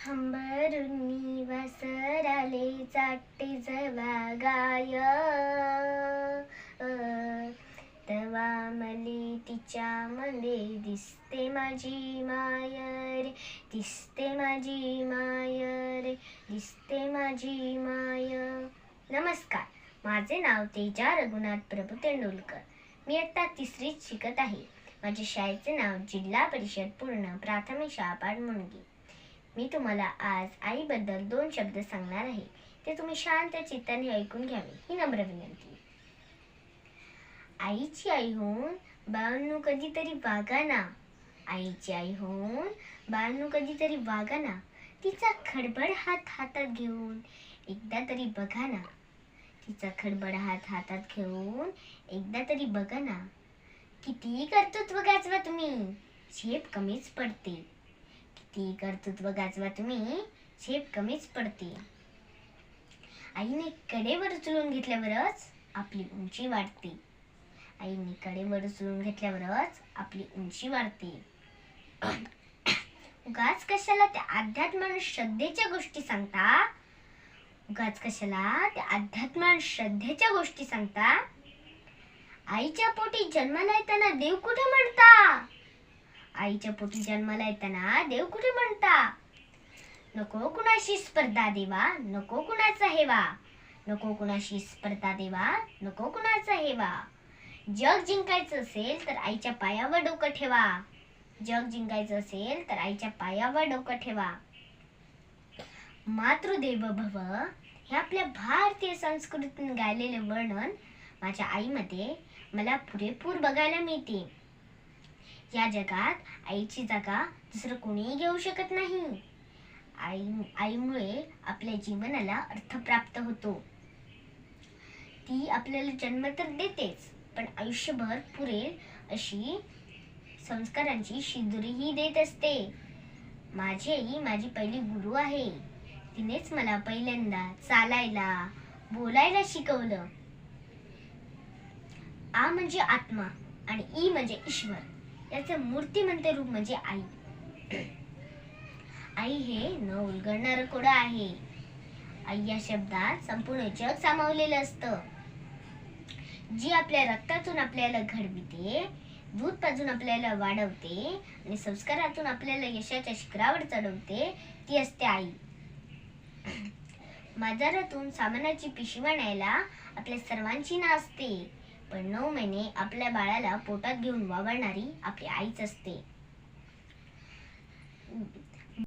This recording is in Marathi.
हंबरुनी वासराले चाटे जवा गाय तवा मले तिच्यामध्ये दिसते माझी माय रे, दिसते माझी माय रे, दिसते माझी माय। नमस्कार, माझे नाव तेजा रघुनाथ प्रभू तेंडुलकर। मी इयत्ता 3रीत शिकत आहे। माझ्या शाळेचे नाव जिल्हा परिषद पूर्ण प्राथमिक शाळा पाटमुणगी। मी तुम्हाला आज आईबद्दल 2 शब्द सांगणार आहे, ते तुम्ही शांत चित्ताने ऐकून घ्यावे ही नम्र विनंती। आईची आई होऊन बाळांनो कधीतरी वागा ना, आईची आई होऊन बाळांनो कधीतरी वागा ना, तिचा खडबड हात हातात घेऊन एकदा तरी बघा ना, तिचा खडबड हात हातात घेऊन एकदा तरी बघा ना। किती कर्तृत्व गाजवा तुम्ही, झेप कमीच पडते, किती कर्तृत्व गाजवा तुम्ही, झेप कमीच पडते। आईने कडेवर उचलून घेतल्यावरच आपली उंची वाढते, आईने कडेवर उचलून घेतल्यावरच आपली उंची वाढते। उगाच कशाला त्या अध्यात्म आणि श्रद्धेच्या गोष्टी सांगता, उगाच कशाला त्या अध्यात्म आणि श्रद्धेच्या गोष्टी सांगता। आईच्या पोटी जन्माला येताना देव कुठे म्हणता, आईच्या पोटी जन्माला येताना देव कुठे म्हणता। नको कुणाशी स्पर्धा देवा, नको कुणाचा हेवा, नको कुणाशी स्पर्धा देवा, नको कुणाचा हेवा। जग जिंकायचं असेल तर आईच्या पायावर डोकं ठेवा, जग जिंकायचं असेल तर आईच्या पायावर डोकं ठेवा। मातृदेवो भव हे आपल्या भारतीय संस्कृतीतून गायलेले वर्णन माझ्या आईमध्ये मला पुरेपूर बघायला मिळते। या जगात आईची जागा दुसरं कोणीही घेऊ शकत नाही। आईमुळे आपल्या जीवनाला अर्थ प्राप्त होतो। ती आपल्याला जन्म तर देतेच, पण आयुष्यभर पुरेल अशी संस्कारांची शिदोरीही देत असते। माझी आई माझी पहिली गुरु आहे, तिनेच मला पहिल्यांदा चालायला बोलायला शिकवलं। आ म्हणजे आत्मा आणि ई म्हणजे ईश्वर, याचे मूर्तिमंत रूप म्हणजे आई। आई हे न उलगडणारं कोडं आहे। आई या शब्दात संपूर्ण जग सामावलेलं असतं। जी आपल्या रक्तातून आपल्याला घडविते, दूध पाजून आपल्याला वाढवते आणि संस्कारातून आपल्याला यशाच्या शिखरावर चढवते, ती असते आई। बाजारातून सामानाची पिशवी आणायला आपल्या सर्वांची ना असते, पण 9 महिने आपल्या बाळाला पोटात घेऊन वावरणारी आपली आईच असते।